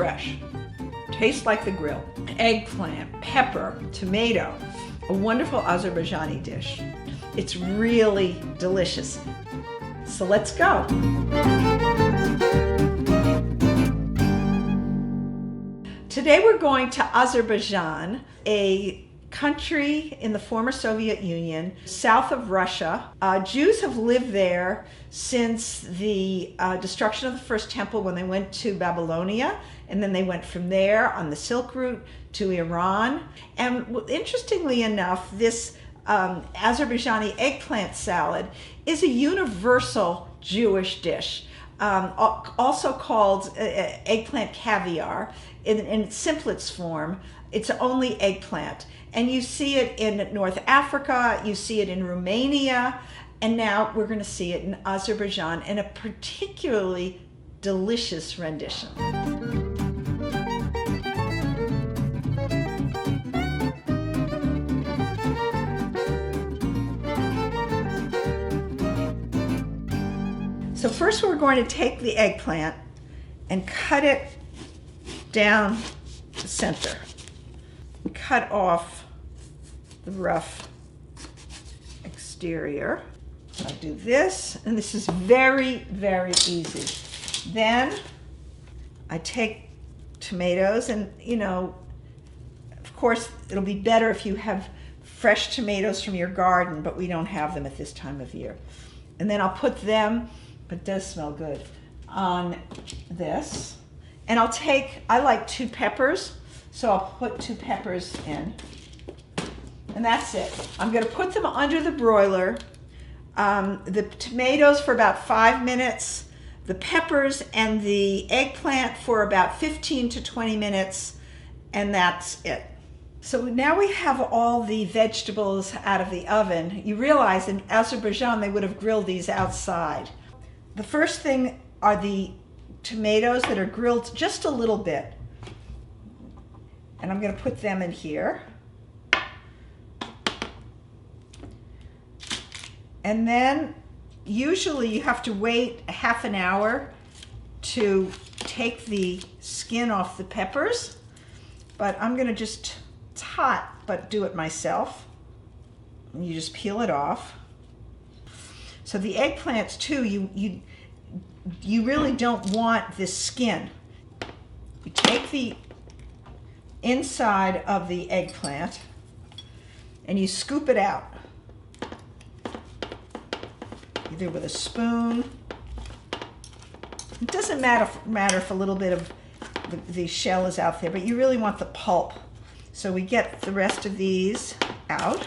fresh. Tastes like the grill. Eggplant, pepper, tomato. A wonderful Azerbaijani dish. It's really delicious. So let's go. Today we're going to Azerbaijan, a country in the former Soviet Union, south of Russia. Jews have lived there since the destruction of the first temple when they went to Babylonia, and then they went from there on the Silk Route to Iran. And interestingly enough, this Azerbaijani eggplant salad is a universal Jewish dish, also called eggplant caviar. In its simplest form, it's only eggplant. And you see it in North Africa, you see it in Romania, and now we're going to see it in Azerbaijan in a particularly delicious rendition. So first we're going to take the eggplant and cut it down the center. And cut off the rough exterior. I'll do this, and this is very, very easy. Then I take tomatoes, and of course it'll be better if you have fresh tomatoes from your garden, but we don't have them at this time of year. And then I'll put them, but it does smell good, on this. And I like 2 peppers, so I'll put 2 peppers in. And that's it. I'm going to put them under the broiler. The tomatoes for about 5 minutes, the peppers and the eggplant for about 15 to 20 minutes, and that's it. So now we have all the vegetables out of the oven. You realize in Azerbaijan they would have grilled these outside. The first thing are the tomatoes that are grilled just a little bit. And I'm going to put them in here. And then usually you have to wait a half an hour to take the skin off the peppers, but I'm going to just, it's hot, but do it myself. And you just peel it off. So the eggplants too, you really don't want this skin. You take the inside of the eggplant and you scoop it out, either with a spoon. It doesn't matter if a little bit of the shell is out there, but you really want the pulp. So we get the rest of these out.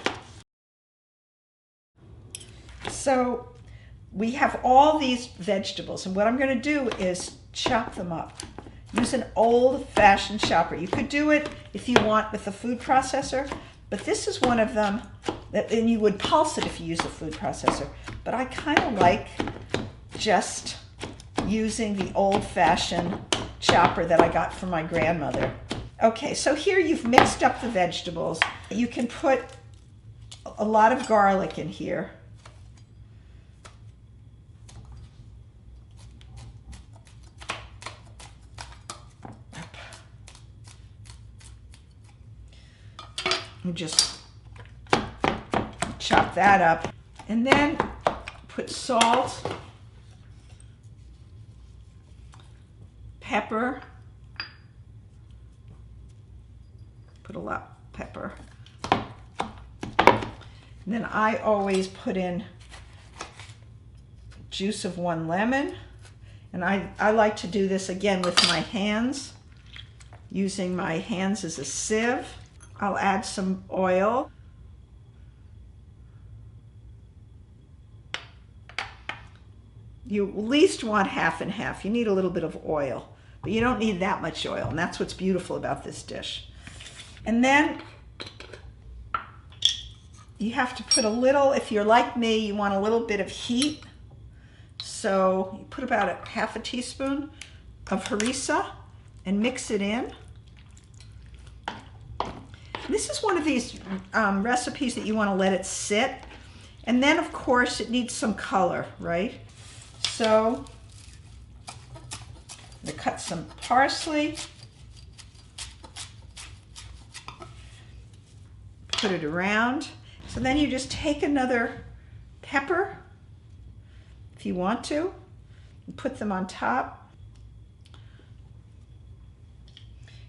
So we have all these vegetables, and what I'm going to do is chop them up. Use an old-fashioned chopper. You could do it if you want with a food processor, but this is one of them, and you would pulse it if you use a food processor. But I kind of like just using the old-fashioned chopper that I got from my grandmother. Okay, so here you've mixed up the vegetables. You can put a lot of garlic in here. And just chop that up. And then put salt, pepper, put a lot of pepper. And then I always put in juice of 1 lemon. And I like to do this again with my hands, using my hands as a sieve. I'll add some oil. You at least want half and half. You need a little bit of oil, but you don't need that much oil, and that's what's beautiful about this dish. And then you have to put a little, if you're like me, you want a little bit of heat. So you put about a half a teaspoon of harissa and mix it in. This is one of these recipes that you want to let it sit. And then, of course, it needs some color, right? So I'm going to cut some parsley. put it around. So then you just take another pepper, if you want to, and put them on top.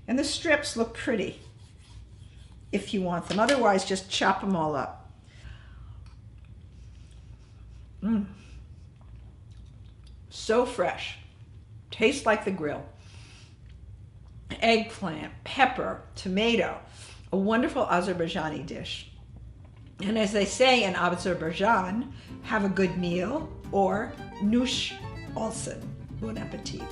And the strips look pretty if you want them. Otherwise, just chop them all up. So fresh. Tastes like the grill. Eggplant, pepper, tomato. A wonderful Azerbaijani dish. And as they say in Azerbaijan, have a good meal, or nush olsun. Bon appetit.